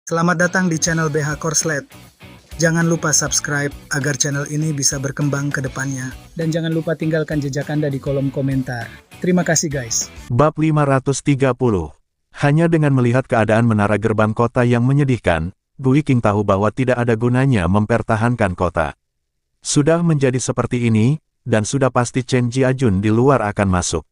Selamat datang di channel BH Korslet. Jangan lupa subscribe agar channel ini bisa berkembang ke depannya. Dan jangan lupa tinggalkan jejak Anda di kolom komentar. Terima kasih guys. Bab 530. Hanya dengan melihat keadaan menara gerbang kota yang menyedihkan, Gu Yiqing tahu bahwa tidak ada gunanya mempertahankan kota. Sudah menjadi seperti ini, dan sudah pasti Chen Jiajun di luar akan masuk.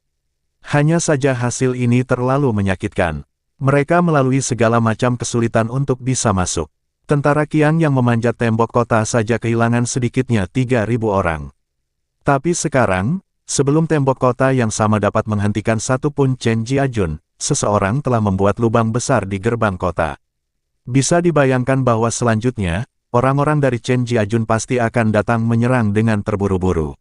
Hanya saja hasil ini terlalu menyakitkan. Mereka melalui segala macam kesulitan untuk bisa masuk. Tentara Qiang yang memanjat tembok kota saja kehilangan sedikitnya 3.000 orang. Tapi sekarang, sebelum tembok kota yang sama dapat menghentikan satu pun Chen Jiajun, seseorang telah membuat lubang besar di gerbang kota. Bisa dibayangkan bahwa selanjutnya, orang-orang dari Chen Jiajun pasti akan datang menyerang dengan terburu-buru.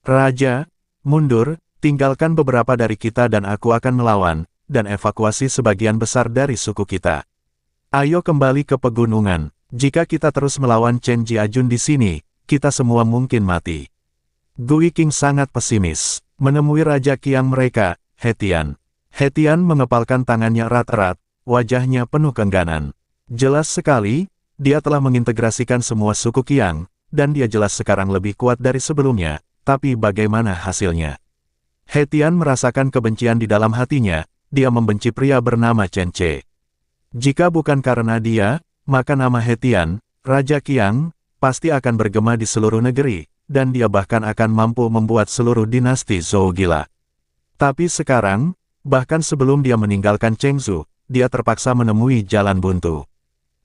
Raja, mundur, tinggalkan beberapa dari kita dan aku akan melawan, dan evakuasi sebagian besar dari suku kita. Ayo kembali ke pegunungan. Jika kita terus melawan Chen Jiajun di sini, kita semua mungkin mati. Gu Yiqing sangat pesimis. Menemui Raja Qiang mereka, Hetian. Hetian mengepalkan tangannya erat-erat, wajahnya penuh keengganan. Jelas sekali, dia telah mengintegrasikan semua suku Qiang, dan dia jelas sekarang lebih kuat dari sebelumnya, tapi bagaimana hasilnya? Hetian merasakan kebencian di dalam hatinya, dia membenci pria bernama Chen Ce. Jika bukan karena dia, maka nama Hetian, Raja Qiang, pasti akan bergema di seluruh negeri, dan dia bahkan akan mampu membuat seluruh dinasti Zhou gila. Tapi sekarang, bahkan sebelum dia meninggalkan Chengzu, dia terpaksa menemui jalan buntu.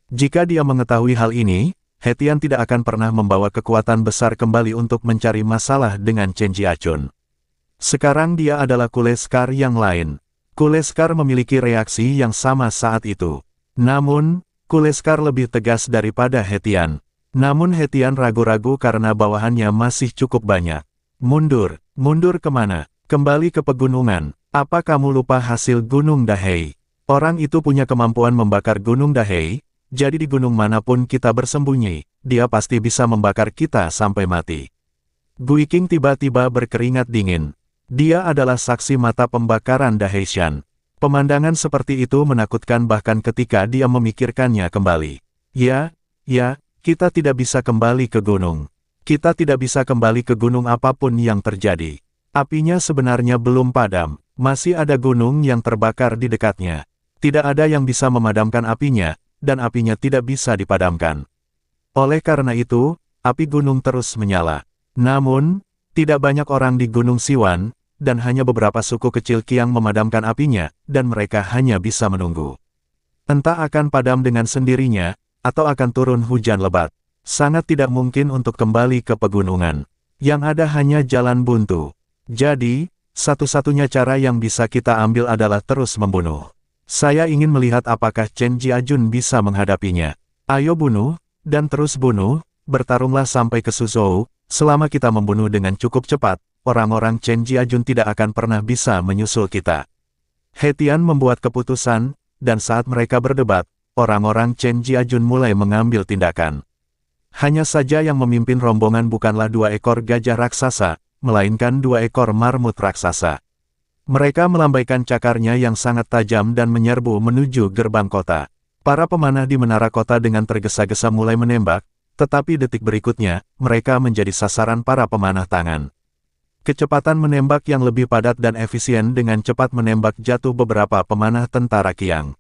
Jika dia mengetahui hal ini, Hetian tidak akan pernah membawa kekuatan besar kembali untuk mencari masalah dengan Chen Jiajun. Sekarang dia adalah Kuleskar yang lain. Kuleskar memiliki reaksi yang sama saat itu. Namun, Kuleskar lebih tegas daripada Hetian. Namun Hetian ragu-ragu karena bawahannya masih cukup banyak. Mundur, mundur kemana? Kembali ke pegunungan. Apa kamu lupa hasil Gunung Dahei? Orang itu punya kemampuan membakar Gunung Dahei, jadi di gunung manapun kita bersembunyi, dia pasti bisa membakar kita sampai mati. Gu Yiqing tiba-tiba berkeringat dingin. Dia adalah saksi mata pembakaran Daheishan. Pemandangan seperti itu menakutkan bahkan ketika dia memikirkannya kembali. Ya, kita tidak bisa kembali ke gunung. Kita tidak bisa kembali ke gunung apapun yang terjadi. Apinya sebenarnya belum padam, masih ada gunung yang terbakar di dekatnya. Tidak ada yang bisa memadamkan apinya, dan apinya tidak bisa dipadamkan. Oleh karena itu, api gunung terus menyala. Namun, tidak banyak orang di Gunung Siwan, dan hanya beberapa suku kecil Qiang memadamkan apinya, dan mereka hanya bisa menunggu. Entah akan padam dengan sendirinya, atau akan turun hujan lebat. Sangat tidak mungkin untuk kembali ke pegunungan. Yang ada hanya jalan buntu. Jadi, satu-satunya cara yang bisa kita ambil adalah terus membunuh. Saya ingin melihat apakah Chen Jiajun bisa menghadapinya. Ayo bunuh, dan terus bunuh, bertarunglah sampai ke Suzhou. Selama kita membunuh dengan cukup cepat, orang-orang Chen Jiajun tidak akan pernah bisa menyusul kita. Hetian membuat keputusan, dan saat mereka berdebat, orang-orang Chen Jiajun mulai mengambil tindakan. Hanya saja yang memimpin rombongan bukanlah 2 ekor gajah raksasa, melainkan 2 ekor marmut raksasa. Mereka melambaikan cakarnya yang sangat tajam dan menyerbu menuju gerbang kota. Para pemanah di menara kota dengan tergesa-gesa mulai menembak, tetapi detik berikutnya, mereka menjadi sasaran para pemanah tangan. Kecepatan menembak yang lebih padat dan efisien dengan cepat menembak jatuh beberapa pemanah tentara Qiang.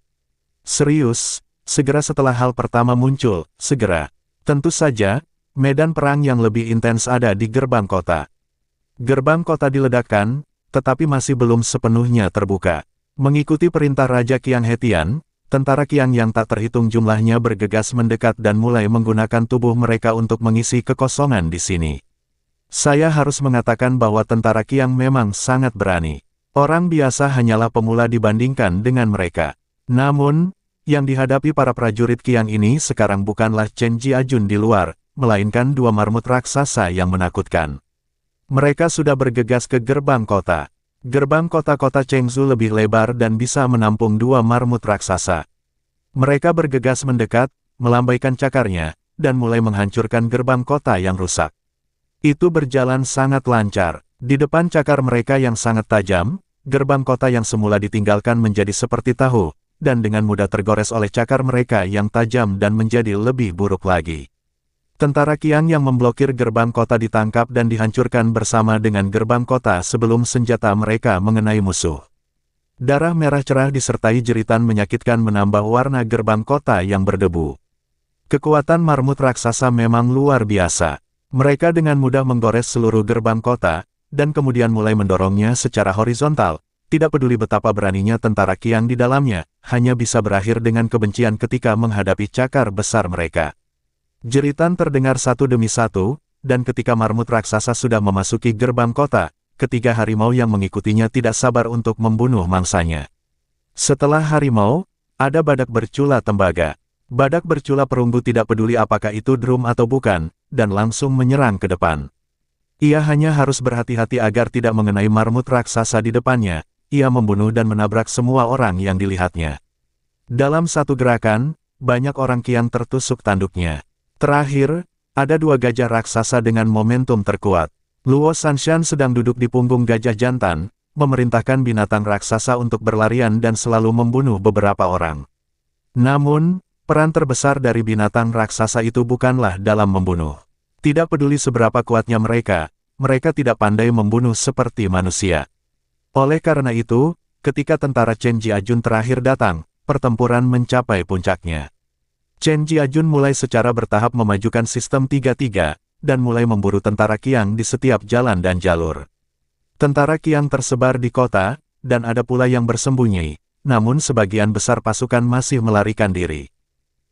Serius, segera setelah hal pertama muncul, segera. Tentu saja, medan perang yang lebih intens ada di gerbang kota. Gerbang kota diledakkan, tetapi masih belum sepenuhnya terbuka. Mengikuti perintah Raja Qiang Hetian, tentara Qiang yang tak terhitung jumlahnya bergegas mendekat dan mulai menggunakan tubuh mereka untuk mengisi kekosongan di sini. Saya harus mengatakan bahwa tentara Qiang memang sangat berani. Orang biasa hanyalah pemula dibandingkan dengan mereka. Namun, yang dihadapi para prajurit Qiang ini sekarang bukanlah Chen Jiajun di luar, melainkan 2 marmut raksasa yang menakutkan. Mereka sudah bergegas ke gerbang kota. Gerbang kota-kota Chengzu lebih lebar dan bisa menampung 2 marmut raksasa. Mereka bergegas mendekat, melambaikan cakarnya, dan mulai menghancurkan gerbang kota yang rusak. Itu berjalan sangat lancar. Di depan cakar mereka yang sangat tajam, gerbang kota yang semula ditinggalkan menjadi seperti tahu, dan dengan mudah tergores oleh cakar mereka yang tajam dan menjadi lebih buruk lagi. Tentara Qiang yang memblokir gerbang kota ditangkap dan dihancurkan bersama dengan gerbang kota sebelum senjata mereka mengenai musuh. Darah merah cerah disertai jeritan menyakitkan menambah warna gerbang kota yang berdebu. Kekuatan marmut raksasa memang luar biasa. Mereka dengan mudah menggores seluruh gerbang kota, dan kemudian mulai mendorongnya secara horizontal. Tidak peduli betapa beraninya tentara Qiang di dalamnya, hanya bisa berakhir dengan kebencian ketika menghadapi cakar besar mereka. Jeritan terdengar satu demi satu, dan ketika marmut raksasa sudah memasuki gerbang kota, ketiga harimau yang mengikutinya tidak sabar untuk membunuh mangsanya. Setelah harimau, ada badak bercula tembaga. Badak bercula perunggu tidak peduli apakah itu drum atau bukan, dan langsung menyerang ke depan. Ia hanya harus berhati-hati agar tidak mengenai marmut raksasa di depannya. Ia membunuh dan menabrak semua orang yang dilihatnya. Dalam satu gerakan, banyak orang Qiang tertusuk tanduknya. Terakhir, ada dua gajah raksasa dengan momentum terkuat. Luo Sanshan sedang duduk di punggung gajah jantan, memerintahkan binatang raksasa untuk berlarian dan selalu membunuh beberapa orang. Namun, peran terbesar dari binatang raksasa itu bukanlah dalam membunuh. Tidak peduli seberapa kuatnya mereka tidak pandai membunuh seperti manusia. Oleh karena itu, ketika tentara Chen Jiajun terakhir datang, pertempuran mencapai puncaknya. Chen Jiajun mulai secara bertahap memajukan sistem 3-3, dan mulai memburu tentara Qiang di setiap jalan dan jalur. Tentara Qiang tersebar di kota, dan ada pula yang bersembunyi, namun sebagian besar pasukan masih melarikan diri.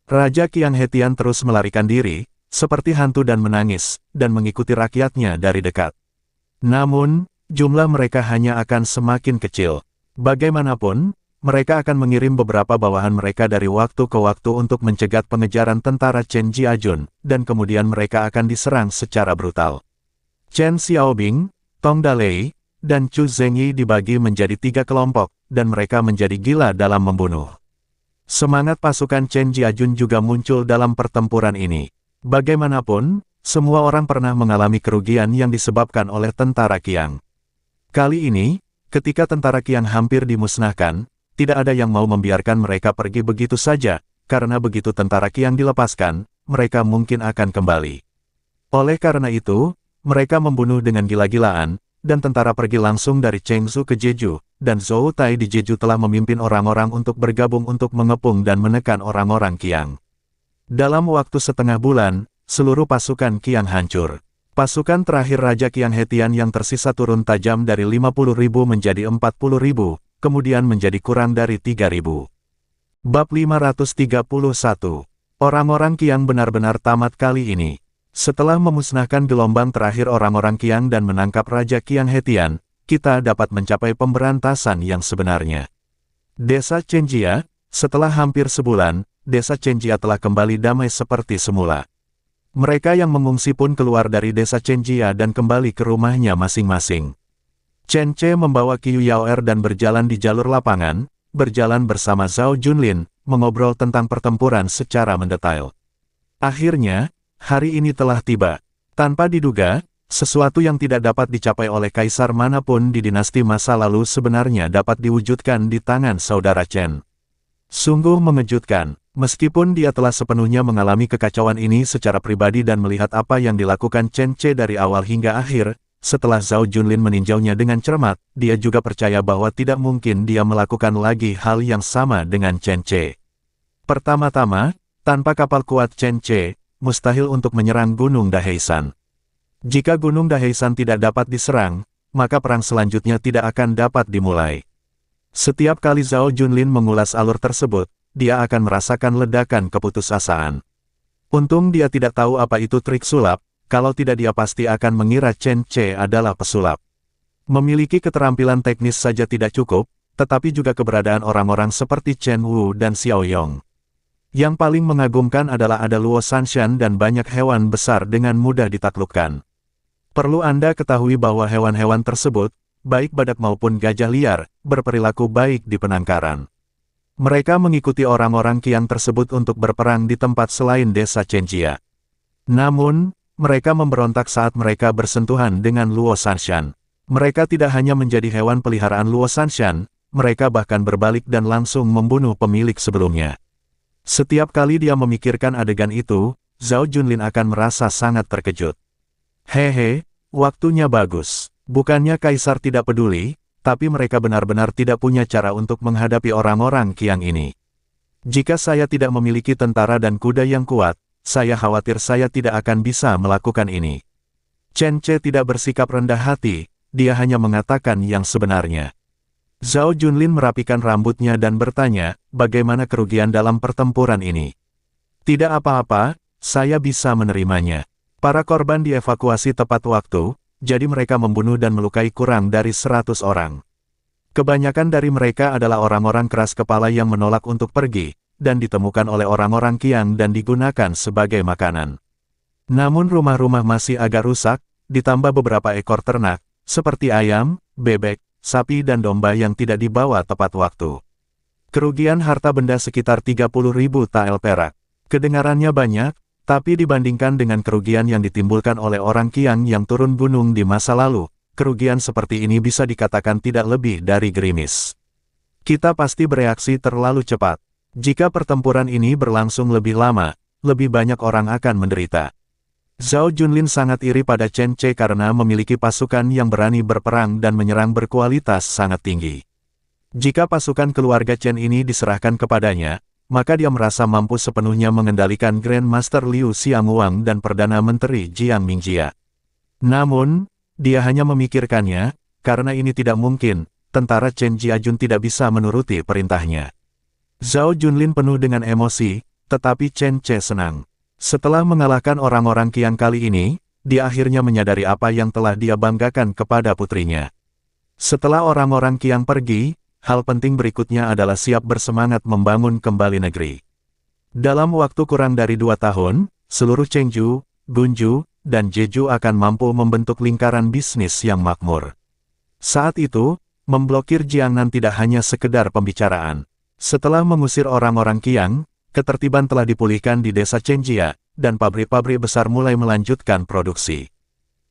Raja Qiang Hetian terus melarikan diri, seperti hantu dan menangis, dan mengikuti rakyatnya dari dekat. Namun, jumlah mereka hanya akan semakin kecil. Bagaimanapun, mereka akan mengirim beberapa bawahan mereka dari waktu ke waktu untuk mencegat pengejaran tentara Chen Jiajun, dan kemudian mereka akan diserang secara brutal. Chen Xiaobing, Tong Dalei, dan Chu Zengyi dibagi menjadi 3 kelompok, dan mereka menjadi gila dalam membunuh. Semangat pasukan Chen Jiajun juga muncul dalam pertempuran ini. Bagaimanapun, semua orang pernah mengalami kerugian yang disebabkan oleh tentara Qiang. Kali ini, ketika tentara Qiang hampir dimusnahkan, tidak ada yang mau membiarkan mereka pergi begitu saja, karena begitu tentara Qiang dilepaskan, mereka mungkin akan kembali. Oleh karena itu, mereka membunuh dengan gila-gilaan, dan tentara pergi langsung dari Chengzu ke Jeju, dan Zhou Tai di Jeju telah memimpin orang-orang untuk bergabung untuk mengepung dan menekan orang-orang Qiang. Dalam waktu setengah bulan, seluruh pasukan Qiang hancur. Pasukan terakhir Raja Qiang Hetian yang tersisa turun tajam dari 50.000 menjadi 40.000, kemudian menjadi kurang dari 3.000. Bab 531. Orang-orang Qiang benar-benar tamat kali ini. Setelah memusnahkan gelombang terakhir orang-orang Qiang dan menangkap Raja Qiang Hetian, kita dapat mencapai pemberantasan yang sebenarnya. Desa Chenjia, setelah hampir sebulan, desa Chenjia telah kembali damai seperti semula. Mereka yang mengungsi pun keluar dari desa Chenjia dan kembali ke rumahnya masing-masing. Chen Ce membawa Qiu Yaoer dan berjalan di jalur lapangan, berjalan bersama Zhao Junlin, mengobrol tentang pertempuran secara mendetail. Akhirnya, hari ini telah tiba. Tanpa diduga, sesuatu yang tidak dapat dicapai oleh kaisar manapun di dinasti masa lalu sebenarnya dapat diwujudkan di tangan saudara Chen. Sungguh mengejutkan. Meskipun dia telah sepenuhnya mengalami kekacauan ini secara pribadi dan melihat apa yang dilakukan Chen Ce dari awal hingga akhir, setelah Zhao Junlin meninjaunya dengan cermat, dia juga percaya bahwa tidak mungkin dia melakukan lagi hal yang sama dengan Chen Ce. Pertama-tama, tanpa kapal kuat Chen Ce, mustahil untuk menyerang Gunung Daheisan. Jika Gunung Daheisan tidak dapat diserang, maka perang selanjutnya tidak akan dapat dimulai. Setiap kali Zhao Junlin mengulas alur tersebut, dia akan merasakan ledakan keputusasaan. Untung dia tidak tahu apa itu trik sulap, kalau tidak dia pasti akan mengira Chen Ce adalah pesulap. Memiliki keterampilan teknis saja tidak cukup, tetapi juga keberadaan orang-orang seperti Chen Wu dan Xiao Yong. Yang paling mengagumkan adalah ada Luo Sanshan dan banyak hewan besar dengan mudah ditaklukkan. Perlu Anda ketahui bahwa hewan-hewan tersebut, baik badak maupun gajah liar, berperilaku baik di penangkaran. Mereka mengikuti orang-orang Qiang tersebut untuk berperang di tempat selain desa Chenjia. Namun, mereka memberontak saat mereka bersentuhan dengan Luo Sanshan. Mereka tidak hanya menjadi hewan peliharaan Luo Sanshan, mereka bahkan berbalik dan langsung membunuh pemilik sebelumnya. Setiap kali dia memikirkan adegan itu, Zhao Junlin akan merasa sangat terkejut. Hehe, waktunya bagus. Bukannya Kaisar tidak peduli, tapi mereka benar-benar tidak punya cara untuk menghadapi orang-orang Qiang ini. Jika saya tidak memiliki tentara dan kuda yang kuat, saya khawatir saya tidak akan bisa melakukan ini. Chen Ce tidak bersikap rendah hati, dia hanya mengatakan yang sebenarnya. Zhao Junlin merapikan rambutnya dan bertanya, bagaimana kerugian dalam pertempuran ini? Tidak apa-apa, saya bisa menerimanya. Para korban dievakuasi tepat waktu, jadi mereka membunuh dan melukai kurang dari 100 orang. Kebanyakan dari mereka adalah orang-orang keras kepala yang menolak untuk pergi, dan ditemukan oleh orang-orang Qiang dan digunakan sebagai makanan. Namun rumah-rumah masih agak rusak, ditambah beberapa ekor ternak, seperti ayam, bebek, sapi dan domba yang tidak dibawa tepat waktu. Kerugian harta benda sekitar 30.000 tael perak. Kedengarannya banyak, tapi dibandingkan dengan kerugian yang ditimbulkan oleh orang Qiang yang turun gunung di masa lalu, kerugian seperti ini bisa dikatakan tidak lebih dari gerimis. Kita pasti bereaksi terlalu cepat. Jika pertempuran ini berlangsung lebih lama, lebih banyak orang akan menderita. Zhao Junlin sangat iri pada Chen Ce karena memiliki pasukan yang berani berperang dan menyerang berkualitas sangat tinggi. Jika pasukan keluarga Chen ini diserahkan kepadanya, maka dia merasa mampu sepenuhnya mengendalikan Grandmaster Liu Xiangwang dan Perdana Menteri Jiang Mingjia. Namun, dia hanya memikirkannya, karena ini tidak mungkin, tentara Chen Jiajun tidak bisa menuruti perintahnya. Zhao Junlin penuh dengan emosi, tetapi Chen Ce senang. Setelah mengalahkan orang-orang Qiang kali ini, dia akhirnya menyadari apa yang telah dia banggakan kepada putrinya. Setelah orang-orang Qiang pergi, hal penting berikutnya adalah siap bersemangat membangun kembali negeri. Dalam waktu kurang dari 2 tahun, seluruh Chengdu, Gunju, dan Jeju akan mampu membentuk lingkaran bisnis yang makmur. Saat itu, memblokir Jiangnan tidak hanya sekedar pembicaraan. Setelah mengusir orang-orang Qiang, ketertiban telah dipulihkan di desa Chengjia, dan pabrik-pabrik besar mulai melanjutkan produksi.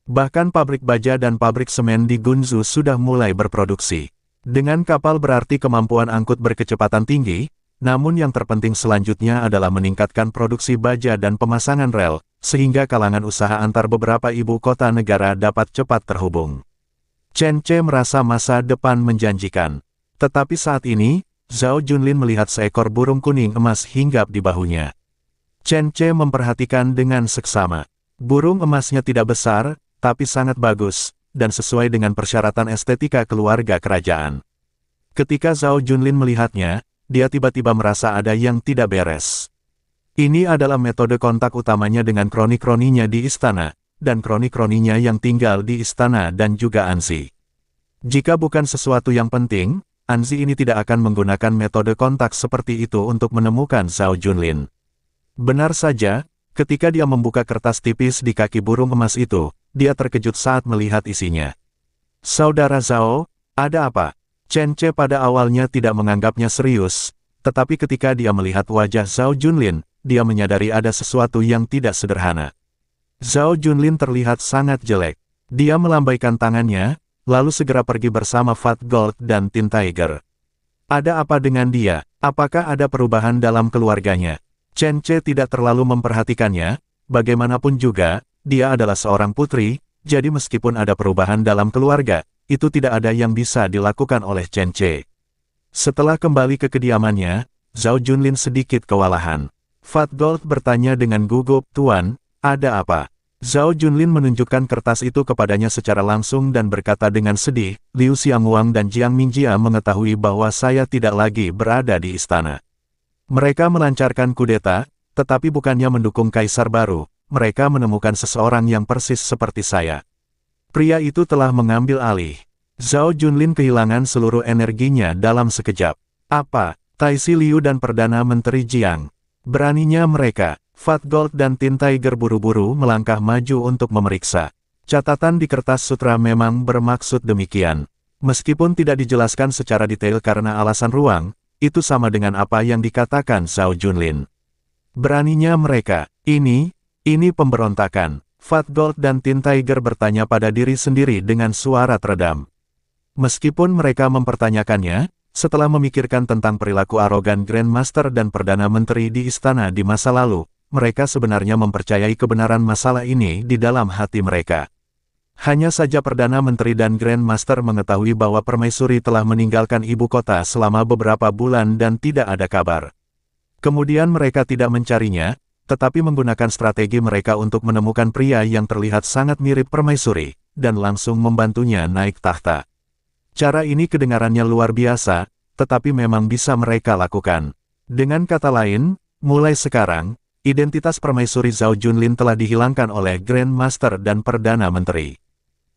Bahkan pabrik baja dan pabrik semen di Gunzu sudah mulai berproduksi. Dengan kapal berarti kemampuan angkut berkecepatan tinggi, namun yang terpenting selanjutnya adalah meningkatkan produksi baja dan pemasangan rel, sehingga kalangan usaha antar beberapa ibu kota negara dapat cepat terhubung. Chen Ce merasa masa depan menjanjikan. Tetapi saat ini, Zhao Junlin melihat seekor burung kuning emas hinggap di bahunya. Chen Ce memperhatikan dengan seksama. Burung emasnya tidak besar, tapi sangat bagus, dan sesuai dengan persyaratan estetika keluarga kerajaan. Ketika Zhao Junlin melihatnya, dia tiba-tiba merasa ada yang tidak beres. Ini adalah metode kontak utamanya dengan kroni-kroninya di istana, dan kroni-kroninya yang tinggal di istana dan juga Anzi. Jika bukan sesuatu yang penting, Anzi ini tidak akan menggunakan metode kontak seperti itu untuk menemukan Zhao Junlin. Benar saja, ketika dia membuka kertas tipis di kaki burung emas itu, dia terkejut saat melihat isinya. Saudara Zhao, ada apa? Chen Ce pada awalnya tidak menganggapnya serius, tetapi ketika dia melihat wajah Zhao Junlin, dia menyadari ada sesuatu yang tidak sederhana. Zhao Junlin terlihat sangat jelek. Dia melambaikan tangannya, lalu segera pergi bersama Fat Gold dan Tin Tiger. Ada apa dengan dia? Apakah ada perubahan dalam keluarganya? Chen Ce tidak terlalu memperhatikannya, bagaimanapun juga, dia adalah seorang putri, jadi meskipun ada perubahan dalam keluarga, itu tidak ada yang bisa dilakukan oleh Chen Ce. Setelah kembali ke kediamannya, Zhao Junlin sedikit kewalahan. Fat Gold bertanya dengan gugup, "Tuan, ada apa?" Zhao Junlin menunjukkan kertas itu kepadanya secara langsung dan berkata dengan sedih, "Liu Xiangwang dan Jiang Mingjia mengetahui bahwa saya tidak lagi berada di istana. Mereka melancarkan kudeta, tetapi bukannya mendukung kaisar baru, mereka menemukan seseorang yang persis seperti saya. Pria itu telah mengambil alih." Zhao Junlin kehilangan seluruh energinya dalam sekejap. Apa? Taisi Liu dan Perdana Menteri Jiang. Beraninya mereka. Fat Gold dan Tin Tiger buru-buru melangkah maju untuk memeriksa. Catatan di kertas sutra memang bermaksud demikian. Meskipun tidak dijelaskan secara detail karena alasan ruang, itu sama dengan apa yang dikatakan Zhao Junlin. Beraninya mereka, ini pemberontakan. Fat Gold dan Tin Tiger bertanya pada diri sendiri dengan suara teredam. Meskipun mereka mempertanyakannya, setelah memikirkan tentang perilaku arogan Grandmaster dan Perdana Menteri di istana di masa lalu, mereka sebenarnya mempercayai kebenaran masalah ini di dalam hati mereka. Hanya saja Perdana Menteri dan Grandmaster mengetahui bahwa Permaisuri telah meninggalkan ibu kota selama beberapa bulan dan tidak ada kabar. Kemudian mereka tidak mencarinya, tetapi menggunakan strategi mereka untuk menemukan pria yang terlihat sangat mirip Permaisuri, dan langsung membantunya naik tahta. Cara ini kedengarannya luar biasa, tetapi memang bisa mereka lakukan. Dengan kata lain, mulai sekarang, identitas Permaisuri Zhao Junlin telah dihilangkan oleh Grandmaster dan Perdana Menteri.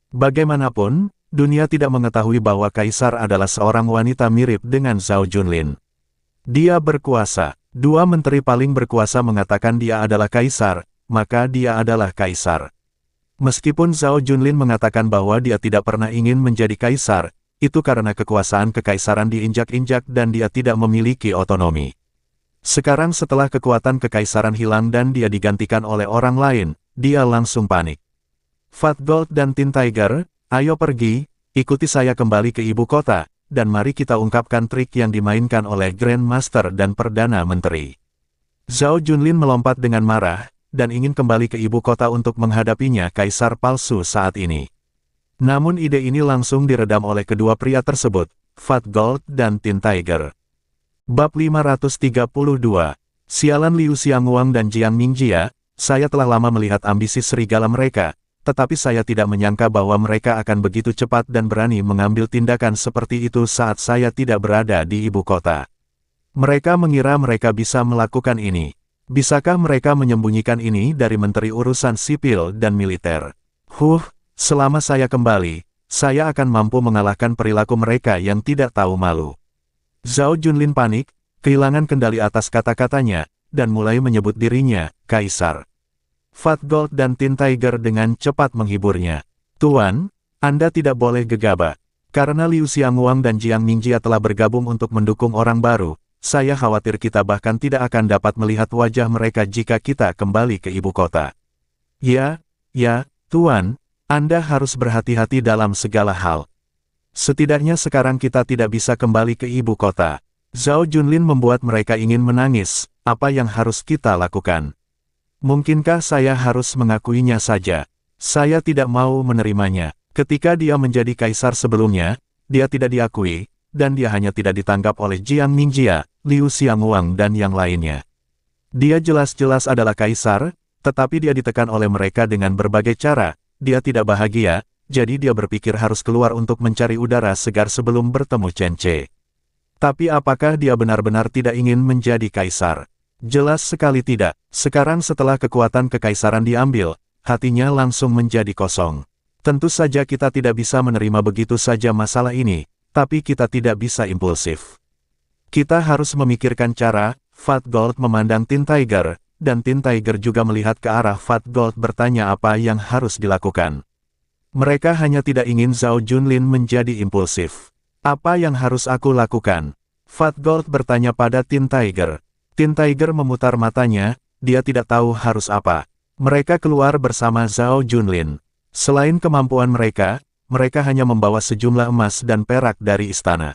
Bagaimanapun, dunia tidak mengetahui bahwa Kaisar adalah seorang wanita mirip dengan Zhao Junlin. Dia berkuasa. Dua menteri paling berkuasa mengatakan dia adalah Kaisar, maka dia adalah Kaisar. Meskipun Zhao Junlin mengatakan bahwa dia tidak pernah ingin menjadi Kaisar, itu karena kekuasaan kekaisaran diinjak-injak dan dia tidak memiliki otonomi. Sekarang setelah kekuatan kekaisaran hilang dan dia digantikan oleh orang lain, dia langsung panik. Fat Gold dan Tin Tiger, ayo pergi, ikuti saya kembali ke ibu kota, dan mari kita ungkapkan trik yang dimainkan oleh Grandmaster dan Perdana Menteri. Zhao Junlin melompat dengan marah, dan ingin kembali ke ibu kota untuk menghadapinya Kaisar palsu saat ini. Namun ide ini langsung diredam oleh kedua pria tersebut, Fat Gold dan Tin Tiger. Bab 532, Sialan Liu Xiangwang dan Jiang Mingjia, saya telah lama melihat ambisi serigala mereka, tetapi saya tidak menyangka bahwa mereka akan begitu cepat dan berani mengambil tindakan seperti itu saat saya tidak berada di ibu kota. Mereka mengira mereka bisa melakukan ini. Bisakah mereka menyembunyikan ini dari Menteri Urusan Sipil dan Militer? Selama saya kembali, saya akan mampu mengalahkan perilaku mereka yang tidak tahu malu. Zhao Junlin panik, kehilangan kendali atas kata-katanya, dan mulai menyebut dirinya, Kaisar. Fat Gold dan Tin Tiger dengan cepat menghiburnya. Tuan, Anda tidak boleh gegabah. Karena Liu Xiangwang dan Jiang Mingjia telah bergabung untuk mendukung orang baru, saya khawatir kita bahkan tidak akan dapat melihat wajah mereka jika kita kembali ke ibu kota. Ya, Tuan, Anda harus berhati-hati dalam segala hal. Setidaknya sekarang kita tidak bisa kembali ke ibu kota. Zhao Junlin membuat mereka ingin menangis, apa yang harus kita lakukan? Mungkinkah saya harus mengakuinya saja? Saya tidak mau menerimanya. Ketika dia menjadi kaisar sebelumnya, dia tidak diakui, dan dia hanya tidak ditangkap oleh Jiang Mingjia, Liu Xiangwang dan yang lainnya. Dia jelas-jelas adalah kaisar, tetapi dia ditekan oleh mereka dengan berbagai cara, dia tidak bahagia, jadi dia berpikir harus keluar untuk mencari udara segar sebelum bertemu Chen Ce. Tapi apakah dia benar-benar tidak ingin menjadi kaisar? Jelas sekali tidak. Sekarang setelah kekuatan kekaisaran diambil, hatinya langsung menjadi kosong. Tentu saja kita tidak bisa menerima begitu saja masalah ini, tapi kita tidak bisa impulsif. Kita harus memikirkan cara. Fat Gold memandang Tin Tiger, dan Tin Tiger juga melihat ke arah Fat Gold bertanya apa yang harus dilakukan. Mereka hanya tidak ingin Zhao Junlin menjadi impulsif. Apa yang harus aku lakukan? Fat Gold bertanya pada Tin Tiger. Tin Tiger memutar matanya, dia tidak tahu harus apa. Mereka keluar bersama Zhao Junlin. Selain kemampuan mereka hanya membawa sejumlah emas dan perak dari istana.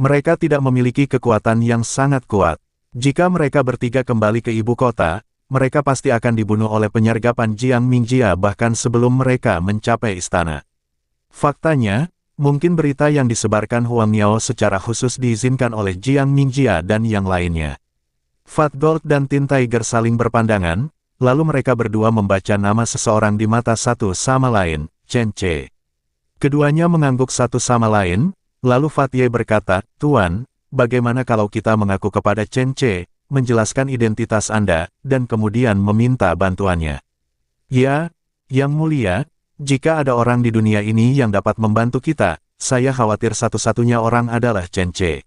Mereka tidak memiliki kekuatan yang sangat kuat. Jika mereka bertiga kembali ke ibu kota, mereka pasti akan dibunuh oleh penyergapan Jiang Mingjia bahkan sebelum mereka mencapai istana. Faktanya, mungkin berita yang disebarkan Huang Niao secara khusus diizinkan oleh Jiang Mingjia dan yang lainnya. Fat Gold dan Tin Tiger saling berpandangan, lalu mereka berdua membaca nama seseorang di mata satu sama lain, Chen Ce. Keduanya mengangguk satu sama lain, lalu Fat Ye berkata, Tuan, bagaimana kalau kita mengaku kepada Chen Ce, menjelaskan identitas Anda, dan kemudian meminta bantuannya? Ya, Yang Mulia, jika ada orang di dunia ini yang dapat membantu kita, saya khawatir satu-satunya orang adalah Chen Ce.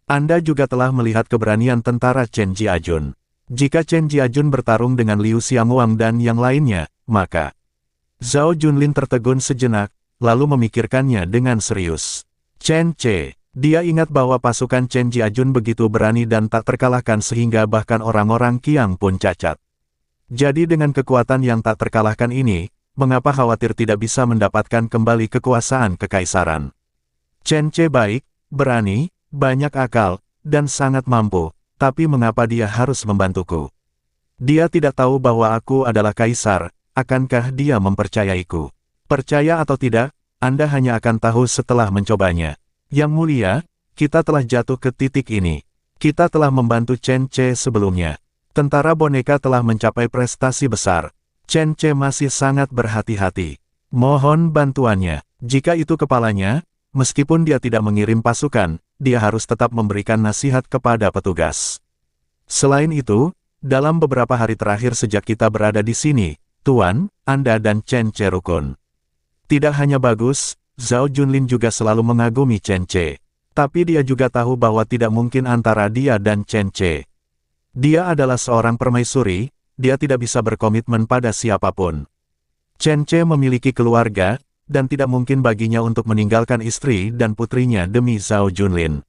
Anda juga telah melihat keberanian tentara Chen Jiajun. Jika Chen Jiajun bertarung dengan Liu Xiangwang dan yang lainnya, maka... Zhao Junlin tertegun sejenak, lalu memikirkannya dengan serius. Chen Ce. Dia ingat bahwa pasukan Chen Jiajun begitu berani dan tak terkalahkan sehingga bahkan orang-orang Qiang pun cacat. Jadi dengan kekuatan yang tak terkalahkan ini, mengapa khawatir tidak bisa mendapatkan kembali kekuasaan kekaisaran? Chen Ce baik, berani, banyak akal, dan sangat mampu, tapi mengapa dia harus membantuku? Dia tidak tahu bahwa aku adalah kaisar, akankah dia mempercayaiku? Percaya atau tidak, Anda hanya akan tahu setelah mencobanya. Yang mulia, kita telah jatuh ke titik ini. Kita telah membantu Chen Che sebelumnya. Tentara boneka telah mencapai prestasi besar. Chen Che masih sangat berhati-hati. Mohon bantuannya. Jika itu kepalanya, meskipun dia tidak mengirim pasukan, dia harus tetap memberikan nasihat kepada petugas. Selain itu, dalam beberapa hari terakhir sejak kita berada di sini, Tuan, Anda dan Chen Che rukun. Tidak hanya bagus, Zhao Junlin juga selalu mengagumi Chen Che. Tapi dia juga tahu bahwa tidak mungkin antara dia dan Chen Che. Dia adalah seorang permaisuri, dia tidak bisa berkomitmen pada siapapun. Chen Che memiliki keluarga, dan tidak mungkin baginya untuk meninggalkan istri dan putrinya demi Zhao Junlin.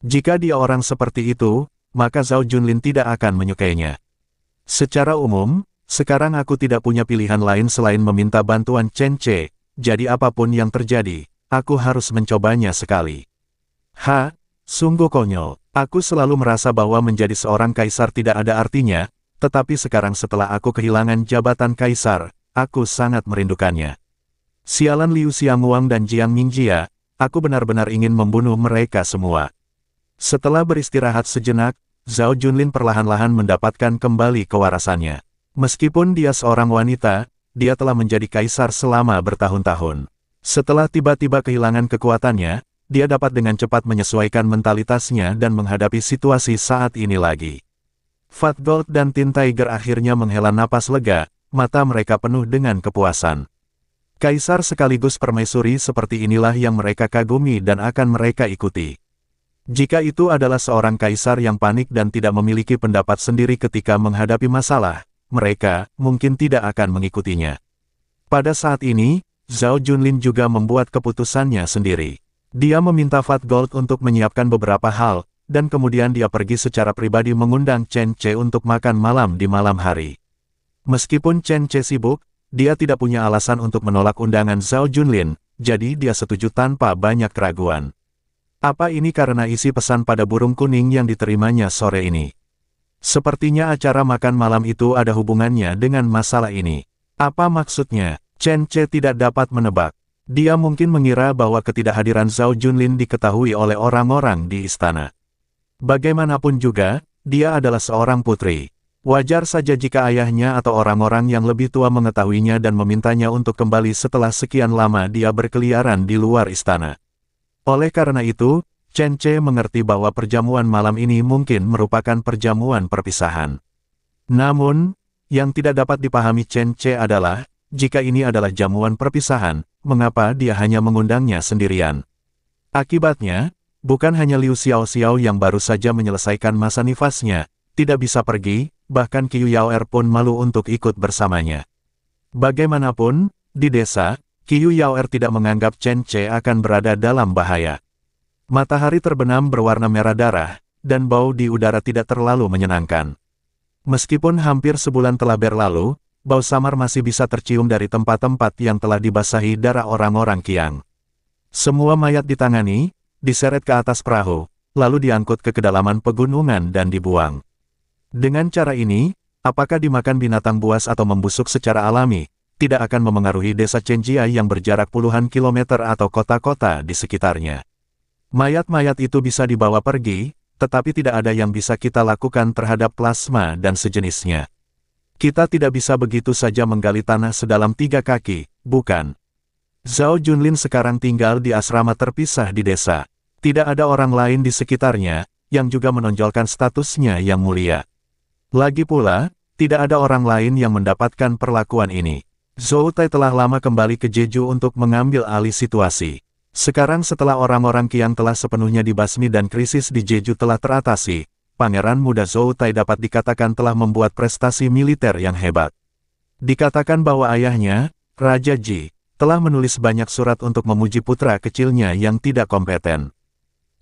Jika dia orang seperti itu, maka Zhao Junlin tidak akan menyukainya. Secara umum, sekarang aku tidak punya pilihan lain selain meminta bantuan Chen Che, jadi apapun yang terjadi, aku harus mencobanya sekali. Sungguh konyol. Aku selalu merasa bahwa menjadi seorang kaisar tidak ada artinya, tetapi sekarang setelah aku kehilangan jabatan kaisar, aku sangat merindukannya. Sialan Liu Xiangwang dan Jiang Mingjia, aku benar-benar ingin membunuh mereka semua. Setelah beristirahat sejenak, Zhao Junlin perlahan-lahan mendapatkan kembali kewarasannya. Meskipun dia seorang wanita, dia telah menjadi kaisar selama bertahun-tahun. Setelah tiba-tiba kehilangan kekuatannya, dia dapat dengan cepat menyesuaikan mentalitasnya dan menghadapi situasi saat ini lagi. Fat Gold dan Tin Tiger akhirnya menghela napas lega, mata mereka penuh dengan kepuasan. Kaisar sekaligus permaisuri seperti inilah yang mereka kagumi dan akan mereka ikuti. Jika itu adalah seorang kaisar yang panik dan tidak memiliki pendapat sendiri ketika menghadapi masalah, mereka mungkin tidak akan mengikutinya. Pada saat ini, Zhao Junlin juga membuat keputusannya sendiri. Dia meminta Fat Gold untuk menyiapkan beberapa hal, dan kemudian dia pergi secara pribadi mengundang Chen Che untuk makan malam di malam hari. Meskipun Chen Che sibuk, dia tidak punya alasan untuk menolak undangan Zhao Junlin, jadi dia setuju tanpa banyak keraguan. Apa ini karena isi pesan pada burung kuning yang diterimanya sore ini? Sepertinya acara makan malam itu ada hubungannya dengan masalah ini. Apa maksudnya? Chen Che tidak dapat menebak. Dia mungkin mengira bahwa ketidakhadiran Zhao Junlin diketahui oleh orang-orang di istana. Bagaimanapun juga, dia adalah seorang putri. Wajar saja jika ayahnya atau orang-orang yang lebih tua mengetahuinya dan memintanya untuk kembali setelah sekian lama dia berkeliaran di luar istana. Oleh karena itu, Chen Che mengerti bahwa perjamuan malam ini mungkin merupakan perjamuan perpisahan. Namun, yang tidak dapat dipahami Chen Che adalah, jika ini adalah jamuan perpisahan, mengapa dia hanya mengundangnya sendirian? Akibatnya, bukan hanya Liu Xiaoxiao yang baru saja menyelesaikan masa nifasnya, tidak bisa pergi, bahkan Qiu Yaoer pun malu untuk ikut bersamanya. Bagaimanapun, di desa, Qiu Yaoer tidak menganggap Chen Che akan berada dalam bahaya. Matahari terbenam berwarna merah darah, dan bau di udara tidak terlalu menyenangkan. Meskipun hampir sebulan telah berlalu, bau samar masih bisa tercium dari tempat-tempat yang telah dibasahi darah orang-orang Qiang. Semua mayat ditangani, diseret ke atas perahu, lalu diangkut ke kedalaman pegunungan dan dibuang. Dengan cara ini, apakah dimakan binatang buas atau membusuk secara alami, tidak akan memengaruhi desa Chenjia yang berjarak puluhan kilometer atau kota-kota di sekitarnya. Mayat-mayat itu bisa dibawa pergi, tetapi tidak ada yang bisa kita lakukan terhadap plasma dan sejenisnya. Kita tidak bisa begitu saja menggali tanah sedalam 3 kaki, bukan? Zhao Junlin sekarang tinggal di asrama terpisah di desa. Tidak ada orang lain di sekitarnya, yang juga menonjolkan statusnya yang mulia. Lagi pula, tidak ada orang lain yang mendapatkan perlakuan ini. Zhou Tai telah lama kembali ke Jeju untuk mengambil alih situasi. Sekarang setelah orang-orang Qiang telah sepenuhnya dibasmi dan krisis di Jeju telah teratasi, Pangeran muda Zhou Tai dapat dikatakan telah membuat prestasi militer yang hebat. Dikatakan bahwa ayahnya, Raja Ji, telah menulis banyak surat untuk memuji putra kecilnya yang tidak kompeten.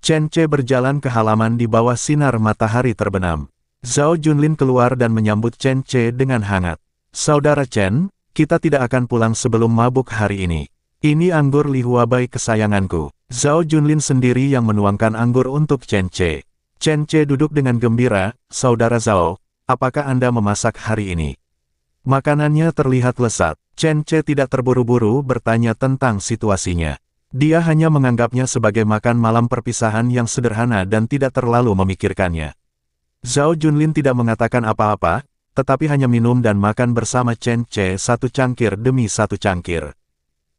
Chen Che berjalan ke halaman di bawah sinar matahari terbenam. Zhao Junlin keluar dan menyambut Chen Che dengan hangat. Saudara Chen, kita tidak akan pulang sebelum mabuk hari ini. Ini anggur Li Huabai kesayanganku. Zhao Junlin sendiri yang menuangkan anggur untuk Chen Ce. Chen Ce duduk dengan gembira, "Saudara Zhao, apakah Anda memasak hari ini?" Makanannya terlihat lezat. Chen Ce tidak terburu-buru bertanya tentang situasinya. Dia hanya menganggapnya sebagai makan malam perpisahan yang sederhana dan tidak terlalu memikirkannya. Zhao Junlin tidak mengatakan apa-apa, tetapi hanya minum dan makan bersama Chen Ce satu cangkir demi satu cangkir.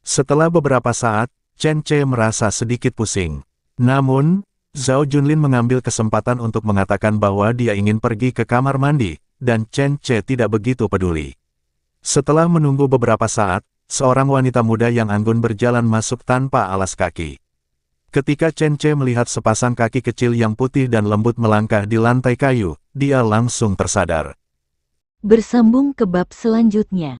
Setelah beberapa saat, Chen Ce merasa sedikit pusing. Namun, Zhao Junlin mengambil kesempatan untuk mengatakan bahwa dia ingin pergi ke kamar mandi, dan Chen Ce tidak begitu peduli. Setelah menunggu beberapa saat, seorang wanita muda yang anggun berjalan masuk tanpa alas kaki. Ketika Chen Ce melihat sepasang kaki kecil yang putih dan lembut melangkah di lantai kayu, dia langsung tersadar. Bersambung ke bab selanjutnya.